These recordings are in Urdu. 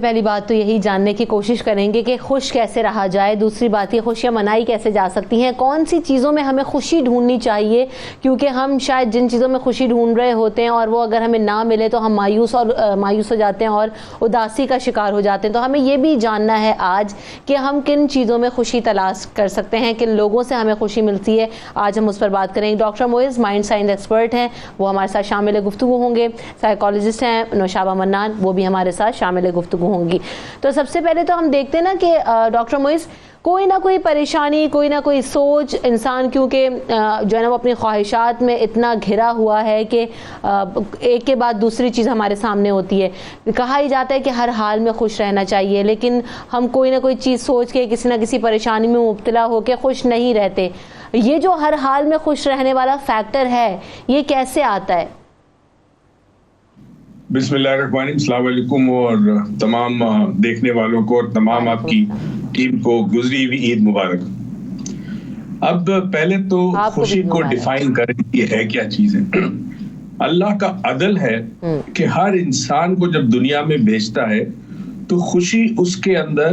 پہلی بات تو یہی جاننے کی کوشش کریں گے کہ خوش کیسے رہا جائے. دوسری بات یہ خوشیاں منائی کیسے جا سکتی ہیں, کون سی چیزوں میں ہمیں خوشی ڈھونڈنی چاہیے, کیونکہ ہم شاید جن چیزوں میں خوشی ڈھونڈ رہے ہوتے ہیں اور وہ اگر ہمیں نہ ملے تو ہم مایوس ہو جاتے ہیں اور اداسی کا شکار ہو جاتے ہیں. تو ہمیں یہ بھی جاننا ہے آج کہ ہم کن چیزوں میں خوشی تلاش کر سکتے ہیں, کن لوگوں سے ہمیں خوشی ملتی ہے. آج ہم اس پر بات کریں گے. ڈاکٹر معز مائنڈ سائنس ایکسپرٹ ہیں, وہ ہمارے ساتھ شامل گفتگو ہوں گے. سائیکالوجسٹ ہیں نوشابہ منان, وہ بھی ہمارے ساتھ شامل گفتگو ہوں گی. تو سب سے پہلے تو ہم دیکھتے ہیں نا کہ ڈاکٹر معز, کوئی نہ کوئی پریشانی, کوئی نہ کوئی سوچ انسان کیونکہ جو ہے نا وہ اپنی خواہشات میں اتنا گھرا ہوا ہے کہ ایک کے بعد دوسری چیز ہمارے سامنے ہوتی ہے. کہا ہی جاتا ہے کہ ہر حال میں خوش رہنا چاہیے, لیکن ہم کوئی نہ کوئی چیز سوچ کے کسی نہ کسی پریشانی میں مبتلا ہو کے خوش نہیں رہتے. یہ جو ہر حال میں خوش رہنے والا فیکٹر ہے, یہ کیسے آتا ہے؟ بسم اللہ الرحمن الرحیم. السلام علیکم اور تمام دیکھنے والوں کو اور تمام آپ کی ٹیم کو گزری ہوئی عید مبارک. اب پہلے تو خوشی کو ڈیفائن کریں یہ ہے کیا چیز ہے. اللہ کا عدل ہے کہ ہر انسان کو جب دنیا میں بھیجتا ہے تو خوشی اس کے اندر,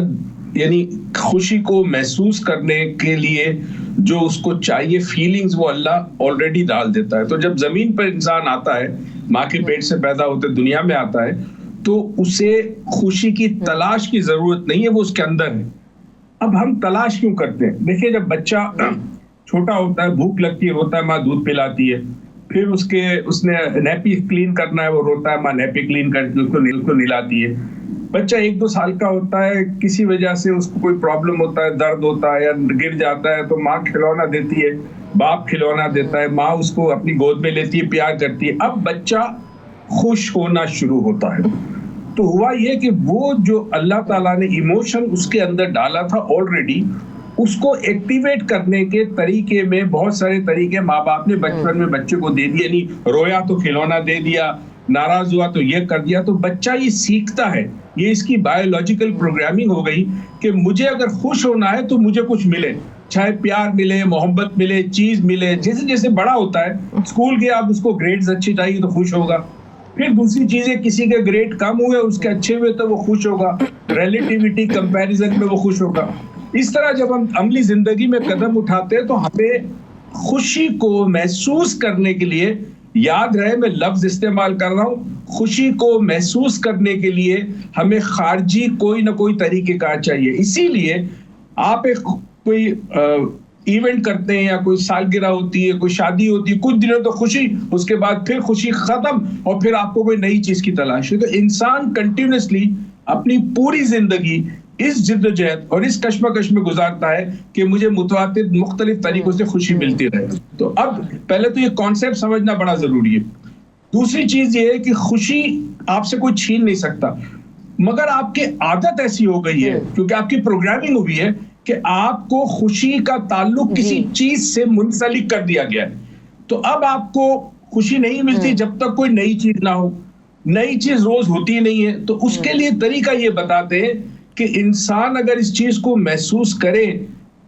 یعنی خوشی کو محسوس کرنے کے لیے جو اس کو چاہیے فیلنگز وہ اللہ آلریڈی ڈال دیتا ہے. تو جب زمین پر انسان آتا ہے, ماں کے پیٹ سے پیدا ہوتے دنیا میں آتا ہے, تو اسے خوشی کی تلاش کی ضرورت نہیں ہے, وہ اس کے اندر ہے. اب ہم تلاش کیوں کرتے ہیں؟ دیکھیے جب بچہ چھوٹا ہوتا ہے, بھوک لگتی ہے, روتا ہے, ماں دودھ پلاتی ہے. پھر اس نے نیپی کلین کرنا ہے, وہ روتا ہے, ماں نیپی کلین کر کے اس کو نلاتی ہے. بچہ 1-2 سال کا ہوتا ہے, کسی وجہ سے اس کو کوئی پرابلم ہوتا ہے, درد ہوتا ہے یا گر جاتا ہے, تو ماں کھلونا دیتی ہے, باپ کھلونا دیتا ہے, ماں اس کو اپنی گود میں لیتی ہے, پیار کرتی ہے. اب بچہ خوش ہونا شروع ہوتا ہے. تو ہوا یہ کہ وہ جو اللہ تعالیٰ نے ایموشن اس کے اندر ڈالا تھا آلریڈی, اس کو ایکٹیویٹ کرنے کے طریقے میں بہت سارے طریقے ماں باپ نے بچپن میں بچے کو دے دیے. یعنی رویا تو کھلونا دے دیا, ناراض ہوا تو یہ کر دیا. تو بچہ یہ سیکھتا ہے, یہ اس کی بایولوجیکل پروگرامنگ ہو گئی کہ مجھے اگر خوش ہونا ہے تو مجھے کچھ ملے, چاہے پیار ملے, محبت ملے, چیز ملے. جیسے جیسے بڑا ہوتا ہے, اسکول گیا, اب اس کو گریڈز اچھی چاہیے تو خوش ہوگا. پھر دوسری چیزیں, کسی کے گریڈ کم ہوئے, اس کے اچھے ہوئے تو وہ خوش ہوگا, ریلیٹیوٹی کمپیریزن میں وہ خوش ہوگا. اس طرح جب ہم عملی زندگی میں قدم اٹھاتے ہیں تو ہمیں خوشی کو محسوس کرنے کے لیے, یاد رہے میں لفظ استعمال کر رہا ہوں, خوشی کو محسوس کرنے کے لیے ہمیں خارجی کوئی نہ کوئی طریقہ کار چاہیے. اسی لیے آپ کوئی ایونٹ کرتے ہیں یا کوئی سالگرہ ہوتی ہے, کوئی شادی ہوتی ہے, کچھ دنوں تو خوشی, اس کے بعد پھر خوشی ختم اور پھر آپ کو کوئی نئی چیز کی تلاش ہے. تو انسان کنٹینیوسلی اپنی پوری زندگی اس جد و جہد اور اس کشمکش میں گزارتا ہے کہ مجھے متعدد مختلف طریقوں سے خوشی ملتی رہے. تو اب پہلے تو یہ کانسیپٹ سمجھنا بڑا ضروری ہے. دوسری چیز یہ ہے کہ خوشی آپ سے کوئی چھین نہیں سکتا, مگر آپ کی عادت ایسی ہو گئی ہے کیونکہ آپ کی پروگرامنگ ہوئی ہے کہ آپ کو خوشی کا تعلق کسی چیز سے منسلک کر دیا گیا ہے. تو اب آپ کو خوشی نہیں ملتی جب تک کوئی نئی چیز نہ ہو. نئی چیز روز ہوتی نہیں ہے. تو اس کے لیے طریقہ یہ بتاتے ہیں کہ انسان اگر اس چیز کو محسوس کرے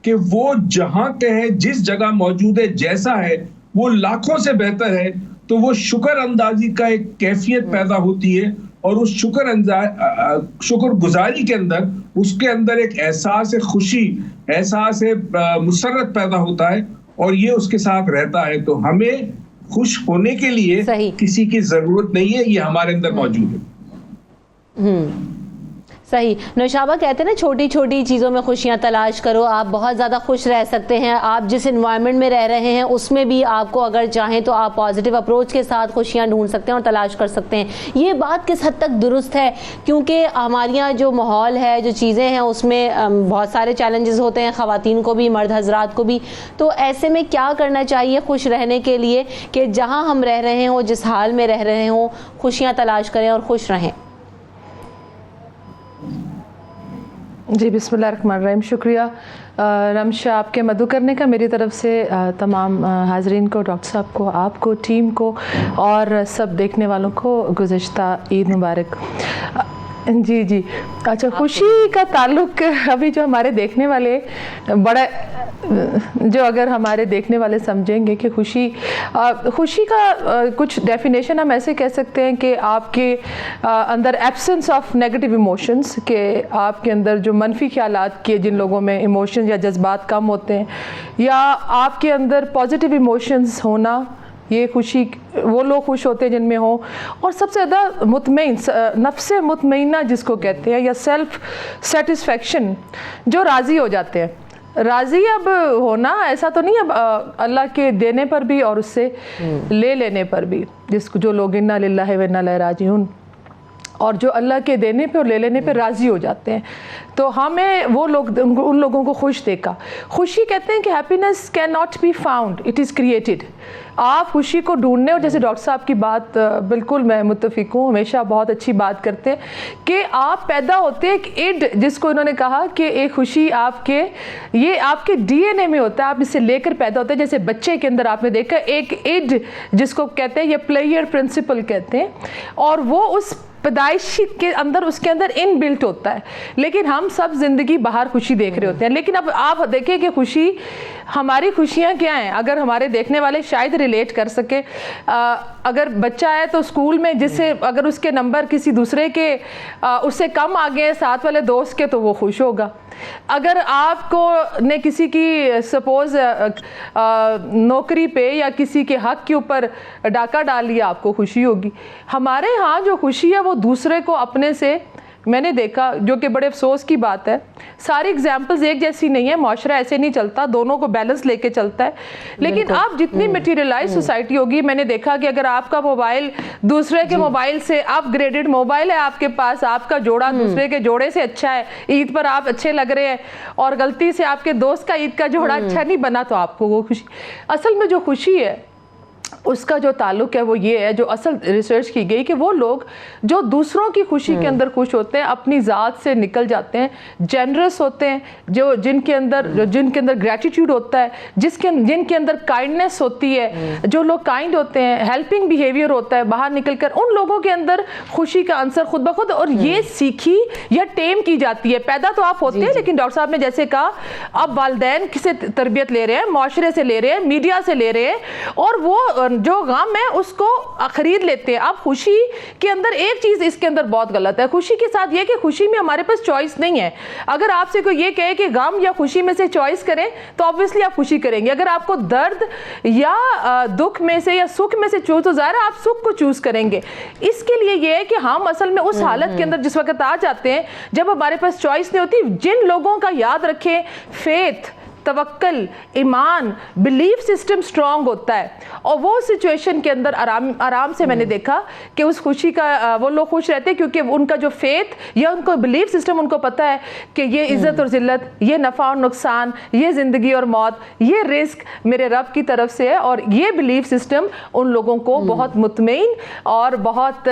کہ وہ جہاں کے ہے, جس جگہ موجود ہے, جیسا ہے, وہ لاکھوں سے بہتر ہے, تو وہ شکر اندازی کا ایک کیفیت پیدا ہوتی ہے. اور اس شکر گزاری کے اندر اس کے اندر ایک احساس خوشی, احساس مسرت پیدا ہوتا ہے, اور یہ اس کے ساتھ رہتا ہے. تو ہمیں خوش ہونے کے لیے کسی کی ضرورت نہیں ہے, یہ ہمارے اندر موجود ہے. صحیح. نوشابہ کہتے ہیں نا چھوٹی چھوٹی چیزوں میں خوشیاں تلاش کرو, آپ بہت زیادہ خوش رہ سکتے ہیں. آپ جس انوائرمنٹ میں رہ رہے ہیں اس میں بھی آپ کو اگر چاہیں تو آپ پازیٹیو اپروچ کے ساتھ خوشیاں ڈھونڈ سکتے ہیں اور تلاش کر سکتے ہیں. یہ بات کس حد تک درست ہے؟ کیونکہ ہمارے یہاں جو ماحول ہے, جو چیزیں ہیں, اس میں بہت سارے چیلنجز ہوتے ہیں, خواتین کو بھی, مرد حضرات کو بھی. تو ایسے میں کیا کرنا چاہیے خوش رہنے کے لیے کہ جہاں ہم رہ رہے ہوں, جس حال میں رہ رہے ہوں, خوشیاں تلاش کریں اور خوش رہیں؟ جی بسم اللہ الرحمن الرحیم. شکریہ رمشا آپ کے مدعو کرنے کا میری طرف سے تمام حاضرین کو, ڈاکٹر صاحب کو, آپ کو, ٹیم کو اور سب دیکھنے والوں کو گزشتہ عید مبارک. جی اچھا, خوشی کا تعلق ابھی جو ہمارے دیکھنے والے بڑا جو اگر ہمارے دیکھنے والے سمجھیں گے کہ خوشی کا کچھ ڈیفینیشن ہم ایسے کہہ سکتے ہیں کہ آپ کے اندر ایبسنس آف نیگیٹو ایموشنز، کہ آپ کے اندر جو منفی خیالات کے جن لوگوں میں ایموشنز یا جذبات کم ہوتے ہیں، یا آپ کے اندر پازیٹیو ایموشنز ہونا، یہ خوشی وہ لوگ خوش ہوتے ہیں جن میں ہوں. اور سب سے زیادہ مطمئن، نفس مطمئنہ جس کو کہتے ہیں، یا سیلف سیٹسفیکشن، جو راضی ہو جاتے ہیں. راضی اب ہونا ایسا تو نہیں اب اللہ کے دینے پر بھی اور اس سے لے لینے پر بھی، جو لوگ انا للہ و انا الیہ راجعون، اور جو اللہ کے دینے پہ اور لے لینے پہ راضی ہو جاتے ہیں. تو ہمیں وہ لوگ، ان لوگوں کو خوش دیکھا. خوشی کہتے ہیں کہ happiness can not be found, it is created. آپ خوشی کو ڈھونڈنے، اور جیسے ڈاکٹر صاحب کی بات بالکل میں متفق ہوں، ہمیشہ بہت اچھی بات کرتے ہیں کہ آپ پیدا ہوتے ہیں ایک ایڈ، جس کو انہوں نے کہا کہ ایک خوشی یہ آپ کے ڈی این اے میں ہوتا ہے، آپ اسے لے کر پیدا ہوتے ہیں. جیسے بچے کے اندر آپ نے دیکھا ایک ایڈ جس کو کہتے ہیں، یہ پلیئر پرنسپل کہتے ہیں، اور وہ اس پیدائشی کے اندر، اس کے اندر ان بلٹ ہوتا ہے. لیکن ہم سب زندگی باہر خوشی دیکھ رہے ہوتے ہیں. لیکن اب آپ دیکھیں کہ خوشی، ہماری خوشیاں کیا ہیں، اگر ہمارے دیکھنے والے شاید ریلیٹ کر سکے. اگر بچہ ہے تو اسکول میں جسے اگر اس کے نمبر کسی دوسرے کے اس سے کم آ گئے ساتھ والے دوست کے، تو وہ خوش ہوگا. اگر آپ کو نے کسی کی سپوز نوکری پہ یا کسی کے حق کے اوپر ڈاکہ ڈال لیا، آپ کو خوشی ہوگی. ہمارے ہاں جو خوشی ہے وہ دوسرے کو اپنے سے، میں نے دیکھا جو کہ بڑے افسوس کی بات ہے، ساری ایگزامپلز ایک جیسی نہیں ہے، معاشرہ ایسے نہیں چلتا، دونوں کو بیلنس لے کے چلتا ہے. لیکن آپ جتنی میٹیریلائز سوسائٹی ہوگی، میں نے دیکھا کہ اگر آپ کا موبائل دوسرے کے موبائل سے اپ گریڈڈ موبائل ہے آپ کے پاس، آپ کا جوڑا دوسرے کے جوڑے سے اچھا ہے، عید پر آپ اچھے لگ رہے ہیں، اور غلطی سے آپ کے دوست کا عید کا جوڑا اچھا نہیں بنا، تو آپ کو وہ خوشی. اصل میں جو خوشی ہے اس کا جو تعلق ہے وہ یہ ہے، جو اصل ریسرچ کی گئی، کہ وہ لوگ جو دوسروں کی خوشی کے اندر خوش ہوتے ہیں، اپنی ذات سے نکل جاتے ہیں، جنرس ہوتے ہیں، جن کے اندر گریٹیٹیوڈ ہوتا ہے، جن کے اندر کائنڈنس ہوتی ہے، جو لوگ کائنڈ ہوتے ہیں، ہیلپنگ بیہیویئر ہوتا ہے باہر نکل کر، ان لوگوں کے اندر خوشی کا عنصر خود بخود. اور یہ سیکھی یا ٹیم کی جاتی ہے. پیدا تو آپ ہوتے ہیں، لیکن ڈاکٹر صاحب نے جیسے کہا، اب والدین سے تربیت لے رہے ہیں، معاشرے سے لے رہے ہیں، میڈیا سے لے رہے ہیں، اور وہ جو غم ہے اس کو خرید لیتے ہیں. اب خوشی کے اندر ایک چیز اس کے اندر بہت غلط ہے. خوشی کے ساتھ یہ کہ خوشی میں ہمارے پاس چوائس نہیں ہے. اگر آپ سے کوئی یہ کہے کہ غم یا خوشی میں سے چوائس کریں، تو obviously آپ خوشی کریں گے. اگر آپ کو درد یا دکھ میں سے یا سکھ میں سے چوز، تو ظاہر ہے آپ سکھ کو چوز کریں گے. اس کے لیے یہ ہے کہ ہم اصل میں اس حالت کے اندر جس وقت آ جاتے ہیں جب ہمارے پاس چوائس نہیں ہوتی. جن لوگوں کا یاد رکھیں فیتھ، توکل، ایمان، بلیف سسٹم سٹرونگ ہوتا ہے، اور وہ سچویشن کے اندر آرام سے میں نے دیکھا کہ اس خوشی کا وہ لوگ خوش رہتے ہیں، کیونکہ ان کا جو فیتھ یا ان کو بلیف سسٹم، ان کو پتہ ہے کہ یہ عزت اور ذلت، یہ نفع اور نقصان، یہ زندگی اور موت، یہ رزق میرے رب کی طرف سے ہے. اور یہ بلیف سسٹم ان لوگوں کو بہت مطمئن اور بہت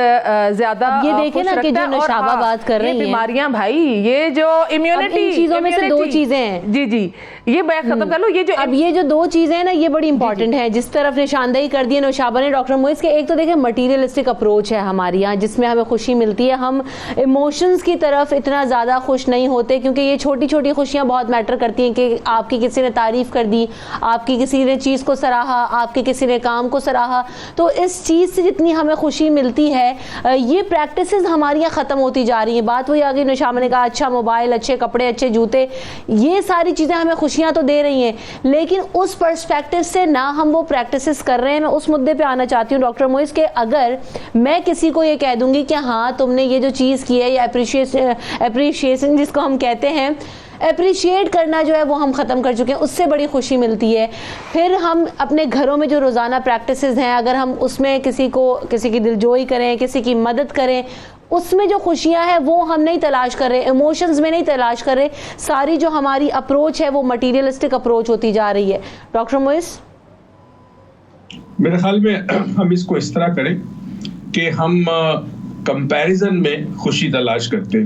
زیادہ یہ دیکھیں نا کہ جو نشابہ بات کر رہی ہیں، بیماریاں بھائی، یہ جو امیونٹی، ان چیزوں میں سے دو چیزیں ہیں. جی یہ بیان ختم کر لو. یہ جو دو چیزیں ہیں نا، یہ بڑی امپورٹنٹ ہے، جس طرف نشاندہی کر دی ہے نوشابہ نے ڈاکٹر موئز کے. ایک تو دیکھیں مٹیریلسٹک اپروچ ہے ہماری یہاں، جس میں ہمیں خوشی ملتی ہے. ہم ایموشنز کی طرف اتنا زیادہ خوش نہیں ہوتے، کیونکہ یہ چھوٹی چھوٹی خوشیاں بہت میٹر کرتی ہیں، کہ آپ کی کسی نے تعریف کر دی، آپ کی کسی نے چیز کو سراہا، آپ کے کسی نے کام کو سراہا. تو اس چیز سے جتنی ہمیں خوشی ملتی ہے، یہ پریکٹسز ہماری یہاں ختم ہوتی جا رہی ہیں. بات وہی آگئی، نوشابہ نے کہا اچھا موبائل، اچھے کپڑے، اچھے جوتے، یہ ساری چیزیں ہمیں خوشیاں تو دے رہی ہیں، لیکن اس پرسپیکٹو سے نہ ہم وہ پریکٹسز کر رہے ہیں. میں اس مدے پہ آنا چاہتی ہوں ڈاکٹر موئز کہ اگر میں کسی کو یہ کہہ دوں گی کہ ہاں تم نے یہ جو چیز کی ہے، یہ اپریشیشن جس کو ہم کہتے ہیں، اپریشیٹ کرنا جو ہے وہ ہم ختم کر چکے ہیں، اس سے بڑی خوشی ملتی ہے. پھر ہم اپنے گھروں میں جو روزانہ پریکٹسز ہیں، اگر ہم اس میں کسی کی دلجوئی کریں، کسی کی مدد کریں، اس میں جو خوشیاں ہیں وہ ہم نہیں تلاش کر رہے، ایموشنز میں نہیں تلاش کر رہے. ساری جو ہماری اپروچ ہے وہ مٹیریلسٹک اپروچ ہوتی جا رہی ہے. ڈاکٹر موئز، میرے خیال میں ہم اس کو اس طرح کریں کہ ہم کمپیریزن میں خوشی تلاش کرتے.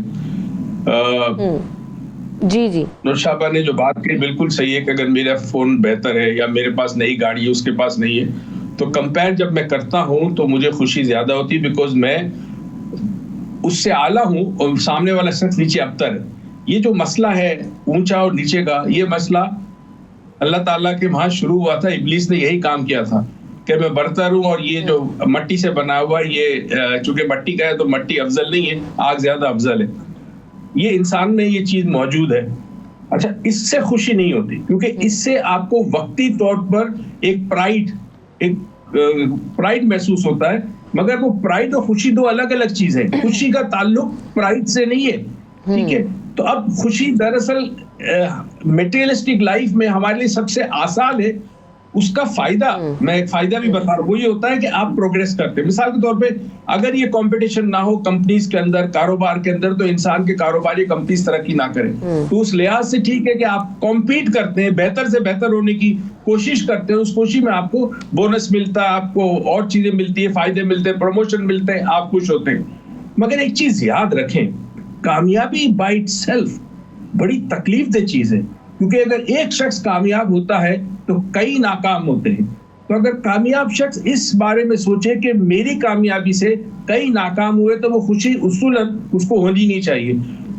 جی نوشابہ نے جو بات کی بالکل صحیح ہے، کہ اگر میرا فون بہتر ہے یا میرے پاس نئی گاڑی ہے اس کے پاس نہیں ہے، تو کمپیئر جب میں کرتا ہوں تو مجھے خوشی زیادہ ہوتی، بیکاز میں اس سے اعلیٰ ہوں اور سامنے والا شخص نیچے ابتر ہے. یہ جو مسئلہ ہے اونچا اور نیچے کا، یہ مسئلہ اللہ تعالیٰ کے وہاں شروع ہوا تھا. ابلیس نے یہی کام کیا تھا کہ میں برتر ہوں اور یہ جو مٹی سے بنا ہوا ہے یہ چونکہ مٹی کا ہے تو مٹی افضل نہیں ہے, آگ زیادہ افضل ہے. یہ انسان میں یہ چیز موجود ہے. اچھا, اس سے خوشی نہیں ہوتی کیونکہ اس سے آپ کو وقتی طور پر ایک پرائیڈ محسوس ہوتا ہے, مگر وہ پرائیڈ اور خوشی دو الگ الگ چیزیں. خوشی کا تعلق پرائیڈ سے نہیں ہے, ٹھیک ہے. تو اب خوشی دراصل میٹیریلسٹک لائف میں ہمارے لیے سب سے آسان ہے. اس کا فائدہ, میں ایک فائدہ بھی بتا رہا ہوں, وہ یہ ہوتا ہے کہ آپ پروگریس کرتے ہیں. مثال کے طور پہ اگر یہ کمپٹیشن نہ ہو کمپنیز کے اندر, کاروبار کے اندر, تو انسان کے کاروباری کمپنیز ترقی نہ کریں. تو اس لحاظ سے ٹھیک ہے کہ آپ کمپیٹ کرتے ہیں, بہتر سے بہتر ہونے کی کوشش کرتے ہیں. اس کوشش میں آپ کو بونس ملتا ہے, آپ کو اور چیزیں ملتی ہیں, فائدے ملتے ہیں, پروموشن ملتے ہیں, آپ خوش ہوتے ہیں. مگر ایک چیز یاد رکھیں, کامیابی بائی اٹ سیلف بڑی تکلیف دہ چیز ہے, کیونکہ اگر ایک شخص کامیاب ہوتا ہے تو کئی ناکام ہوتے ہیں. تو اگر کامیاب شخص اس بارے میں سوچے کہ میری کامیابی سے کئی ناکام ہوئے تو وہ خوشی اصولاً اس کو ہونی نہیں چاہیے.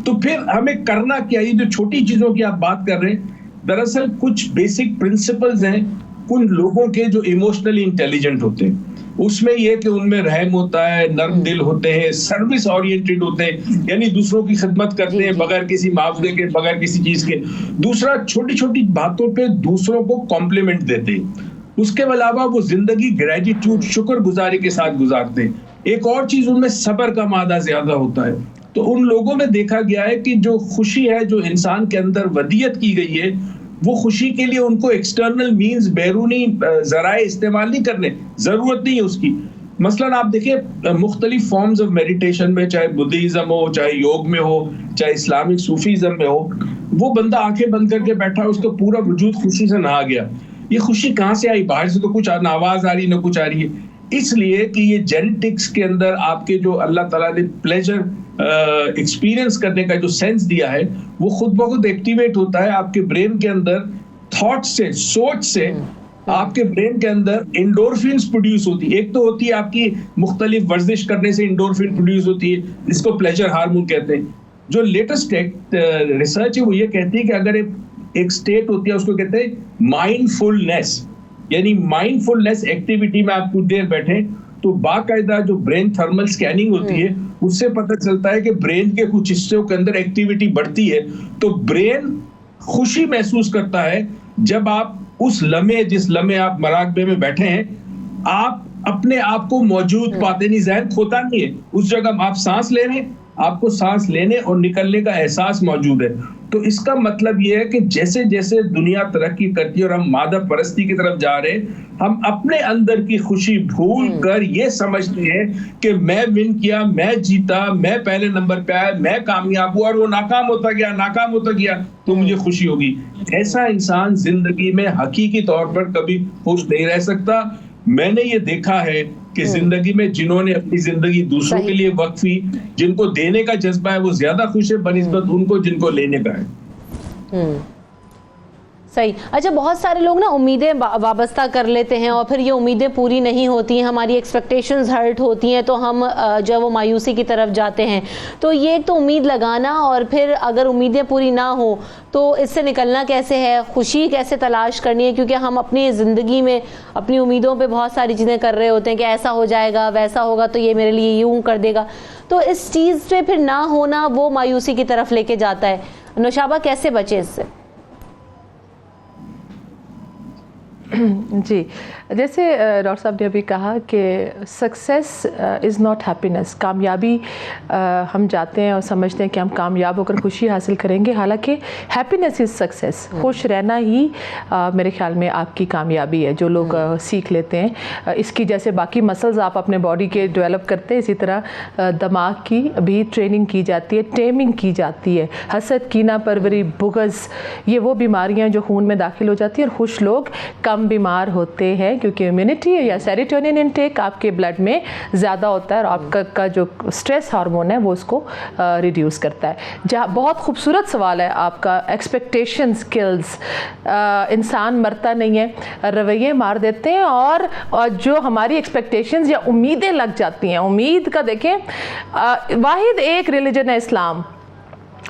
تو پھر ہمیں کرنا کیا, یہ جو چھوٹی چیزوں کی آپ بات کر رہے ہیں, دراصل کچھ بیسک پرنسپلز ہیں ان لوگوں کے جو ایموشنلی انٹیلیجنٹ ہوتے ہیں. اس میں یہ کہ ان میں رحم ہوتا ہے, نرم دل ہوتے ہیں, سروس اورینٹڈ ہوتے ہیں, یعنی دوسروں کی خدمت کرتے ہیں بغیر کسی معاوضے کے, بغیر کسی چیز کے. دوسرا, چھوٹی چھوٹی باتوں پہ دوسروں کو کمپلیمنٹ دیتے ہیں. اس کے علاوہ وہ زندگی گریٹیٹیوڈ, شکر گزاری کے ساتھ گزارتے ہیں. ایک اور چیز, ان میں صبر کا مادہ زیادہ ہوتا ہے. تو ان لوگوں میں دیکھا گیا ہے کہ جو خوشی ہے, جو انسان کے اندر ودیت کی گئی ہے, وہ خوشی کے لیے ان کو ایکسٹرنل مینز, بیرونی ذرائع استعمال نہیں کرنے, ضرورت نہیں ہے اس کی. مثلاً آپ دیکھیں مختلف فارمز آف میڈیٹیشن میں, چاہے بدھزم ہو, چاہے یوگ میں ہو, چاہے اسلامک صوفیزم میں ہو, وہ بندہ آنکھیں بند کر کے بیٹھا, اس کا پورا وجود خوشی سے نہا گیا. یہ خوشی کہاں سے آئی؟ باہر سے تو کچھ نہ آواز آ رہی نہ کچھ آ رہی ہے. اس لیے کہ یہ جینیٹکس کے اندر آپ کے جو اللہ تعالیٰ نے پلیجر ایکسپیرینس کرنے کا جو سینس دیا ہے, وہ خود بخود ایکٹیویٹ ہوتا ہے آپ کے برین کے اندر. تھاٹ سے, سوچ سے آپ کے برین کے اندر انڈورفینز پروڈیوس ہوتی ہے. ایک تو ہوتی ہے آپ کی مختلف ورزش کرنے سے انڈورفین پروڈیوس ہوتی ہے, جس کو پلیجر ہارمون کہتے ہیں. جو لیٹسٹ ریسرچ ہے وہ یہ کہتی ہے کہ اگر ایک سٹیٹ ہوتی ہے, اس کو کہتے ہیں مائنڈ فلنس, یعنی مائنڈ فلنس ایکٹیویٹی میں آپ کچھ دیر بیٹھیں تو باقاعدہ جو برین تھرمل سکیننگ ہوتی ہے اس سے پتہ چلتا ہے کہ برین کے کچھ حصوں کے اندر ایکٹیویٹی بڑھتی ہے. تو برین خوشی محسوس کرتا ہے جب آپ اس لمحے, جس لمحے آپ مراقبے میں بیٹھے ہیں, آپ اپنے آپ کو موجود پاتے نہیں, ذہن کھوتا نہیں ہے. اس جگہ آپ سانس لے رہے ہیں, آپ کو سانس لینے اور نکلنے کا احساس موجود ہے. تو اس کا مطلب یہ ہے کہ جیسے جیسے دنیا ترقی کرتی ہے اور ہم مادہ پرستی کی طرف جا رہے ہیں, ہم اپنے اندر کی خوشی بھول کر یہ سمجھتے ہیں کہ میں ون کیا, میں جیتا, میں پہلے نمبر پہ آیا, میں کامیاب ہوا, اور وہ ناکام ہوتا گیا تو مجھے خوشی ہوگی. ایسا انسان زندگی میں حقیقی طور پر کبھی خوش نہیں رہ سکتا. میں نے یہ دیکھا ہے کہ زندگی میں جنہوں نے اپنی زندگی دوسروں کے لیے وقفی, جن کو دینے کا جذبہ ہے, وہ زیادہ خوش ہے بنسبت ان کو جن کو لینے کا ہے. صحیح. اچھا, بہت سارے لوگ نا امیدیں وابستہ کر لیتے ہیں اور پھر یہ امیدیں پوری نہیں ہوتی ہیں, ہماری ایکسپیکٹیشنز ہرٹ ہوتی ہیں, تو ہم جو وہ مایوسی کی طرف جاتے ہیں. تو یہ ایک تو امید لگانا, اور پھر اگر امیدیں پوری نہ ہوں تو اس سے نکلنا کیسے ہے, خوشی کیسے تلاش کرنی ہے, کیونکہ ہم اپنی زندگی میں اپنی امیدوں پہ بہت ساری چیزیں کر رہے ہوتے ہیں کہ ایسا ہو جائے گا, ویسا ہوگا, تو یہ میرے لیے یوں کر دے گا. تو اس چیز پہ پھر نہ ہونا وہ مایوسی کی طرف لے کے جاتا ہے. نوشابہ, کیسے بچے اس سے؟ جی, جیسے ڈاکٹر صاحب نے ابھی کہا کہ سکسیس از ناٹ ہیپینس. کامیابی ہم جاتے ہیں اور سمجھتے ہیں کہ ہم کامیاب ہو کر خوشی حاصل کریں گے, حالانکہ ہیپینس از سکسیس. خوش رہنا ہی میرے خیال میں آپ کی کامیابی ہے. جو لوگ سیکھ لیتے ہیں اس کی, جیسے باقی مسلز آپ اپنے باڈی کے ڈیولپ کرتے ہیں, اسی طرح دماغ کی بھی ٹریننگ کی جاتی ہے, ٹیمنگ کی جاتی ہے. حسد, کینہ پروری, بغض, یہ وہ بیماریاں جو خون میں داخل ہو جاتی ہیں, اور خوش لوگ کم بیمار ہوتے ہیں کیونکہ امیونٹی یا سیروٹونین انٹیک آپ کے بلڈ میں زیادہ ہوتا ہے, اور آپ کا جو اسٹریس ہارمون ہے وہ اس کو ریڈیوس کرتا ہے. جہاں بہت خوبصورت سوال ہے آپ کا, ایکسپیکٹیشن سکلز. انسان مرتا نہیں ہے, رویے مار دیتے ہیں, اور جو ہماری ایکسپیکٹیشنز یا امیدیں لگ جاتی ہیں. امید کا دیکھیں, واحد ایک ریلیجن ہے اسلام,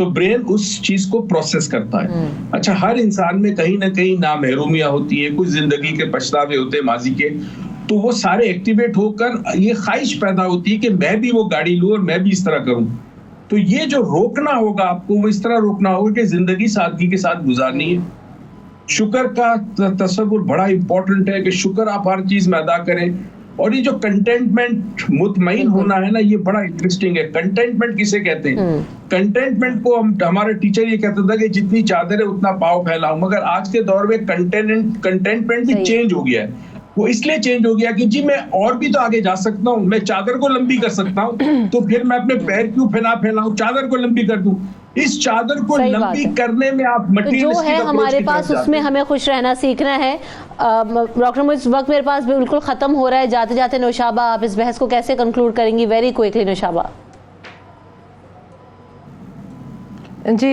تو برین اس چیز کو پروسیس کرتا ہے. اچھا, ہر انسان میں کہیں نہ کہیں نامحرومیاں ہوتی ہیں, کچھ زندگی کے پچھتاوے ہوتے ہیں ماضی کے, تو وہ سارے ایکٹیویٹ ہو کر یہ خواہش پیدا ہوتی ہے کہ میں بھی وہ گاڑی لوں اور میں بھی اس طرح کروں. تو یہ جو روکنا ہوگا آپ کو, وہ اس طرح روکنا ہوگا کہ زندگی سادگی کے ساتھ گزارنی ہے. شکر کا تصور بڑا امپورٹنٹ ہے کہ شکر آپ ہر چیز میں ادا کریں. اور یہ جو کنٹینٹمنٹ, مطمئن ہونا ہے نا, یہ بڑا انٹرسٹنگ ہے. کنٹینٹمنٹ کسے کہتے ہیں؟ کنٹینٹمنٹ کو ہمارا ٹیچر یہ کہتا تھا کہ جتنی چادر ہے اتنا پاؤ پھیلاؤ. مگر آج کے دور میں کنٹینٹمنٹ بھی چینج ہو گیا ہے. وہ اس لیے چینج ہو گیا کہ جی میں اور بھی تو آگے جا سکتا ہوں, میں چادر کو لمبی کر سکتا ہوں, تو پھر میں اپنے پیر کیوں پھیلاؤں, چادر کو لمبی کر دوں. اس چادر کو لمبی کرنے میں آپ جو ہے ہمارے پاس اس میں ہمیں خوش رہنا سیکھنا ہے. ڈاکٹر مجھ وقت میرے پاس بالکل ختم ہو رہا ہے. جاتے جاتے نوشابہ, آپ اس بحث کو کیسے کنکلوڈ کریں گی؟ Very quickly نوشابہ. جی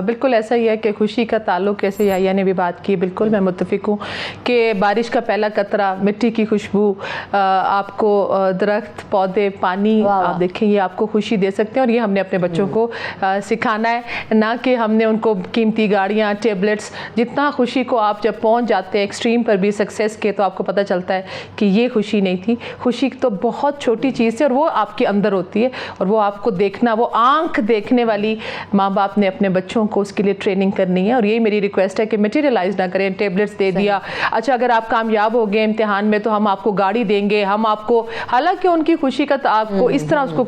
بالکل ایسا ہی ہے کہ خوشی کا تعلق, جیسے یحییٰ نے بھی بات کی, بالکل میں متفق ہوں کہ بارش کا پہلا قطرہ, مٹی کی خوشبو, آپ کو درخت, پودے, پانی, آپ دیکھیں یہ آپ کو خوشی دے سکتے ہیں. اور یہ ہم نے اپنے بچوں کو سکھانا ہے, نہ کہ ہم نے ان کو قیمتی گاڑیاں, ٹیبلٹس. جتنا خوشی کو آپ جب پہنچ جاتے ہیں ایکسٹریم پر بھی سکسیس کے, تو آپ کو پتہ چلتا ہے کہ یہ خوشی نہیں تھی. خوشی تو بہت چھوٹی چیز ہے اور وہ آپ کے اندر ہوتی ہے, اور وہ آپ کو دیکھنا, وہ آنکھ دیکھنے والی ماں باپ نے اپنے بچوں کو اس کے لیے ٹریننگ کرنی ہے. اور یہی میری ریکویسٹ ہے کہ میٹیریلائز نہ کریں. ٹیبلٹس دے دیا, اچھا اگر آپ کامیاب ہو گئے امتحان میں تو ہم آپ کو گاڑی دیں گے, ہم آپ کو, حالانکہ ان کی خوشی کا آپ کو اس طرح اس کو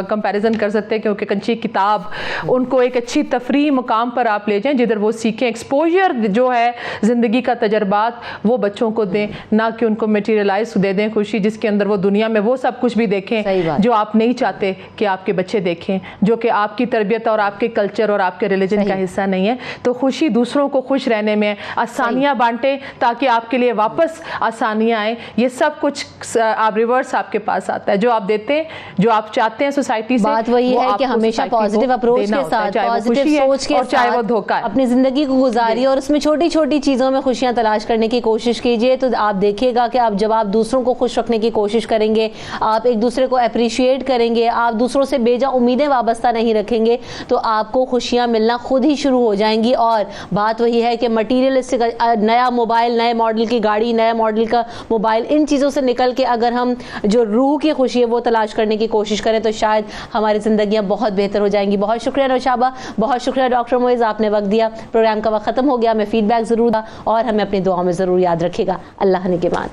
کمپیریزن کر سکتے ہیں کیونکہ کنچی کتاب, ان کو ایک اچھی تفریح مقام پر آپ لے جائیں جدھر وہ سیکھیں. ایکسپوجر جو ہے زندگی کا تجربات وہ بچوں کو دیں, نہ کہ ان کو میٹیریلائز دے دیں خوشی جس کے اندر وہ دنیا میں وہ سب کچھ بھی دیکھیں جو آپ نہیں چاہتے کہ آپ کے بچے دیکھیں, جو کہ آپ کی تربیت اور آپ کے کلچر اور آپ کے ریلیجن کا حصہ نہیں ہے. تو خوشی دوسروں کو خوش رہنے میں, آسانیاں بانٹیں تاکہ آپ کے لیے واپس آسانیاں آئیں. یہ سب کچھ آپ ریورس آپ کے پاس آتا ہے, جو آپ دیتے ہیں, جو آپ چاہتے ہیں سوسائٹی سے. بات وہی ہے کہ ہمیشہ پازیٹیو اپروچ کے ساتھ, پازیٹیو سوچ کے ساتھ اپنی زندگی کو گزاریے اور اس میں چھوٹی چھوٹی چیزوں میں خوشیاں تلاش کرنے کی کوشش کیجیے. تو آپ دیکھیے گا کہ آپ جب آپ دوسروں کو خوش رکھنے کی کوشش کریں گے, آپ ایک دوسرے کو اپریشیٹ کریں گے, آپ دوسروں سے بے جا امیدیں وابستہ نہیں رکھیں گے, تو آپ کو خوشیاں ملنا خود ہی شروع ہو جائیں گی. اور بات وہی ہے کہ مٹیریلسٹک, نیا موبائل, نئے ماڈل کی گاڑی, نیا ماڈل کا موبائل, ان چیزوں سے نکل کے اگر ہم جو روح کی خوشی ہے وہ تلاش کرنے کی کوشش کریں تو شاید ہماری زندگیاں بہت بہتر ہو جائیں گی. بہت شکریہ نوشابہ, بہت شکریہ ڈاکٹر معیز, آپ نے وقت دیا. پروگرام کا وقت ختم ہو گیا, میں فیڈ بیک ضرور دوں اور ہمیں اپنی دعاؤں میں ضرور یاد رکھے گا. اللہ نگہبان.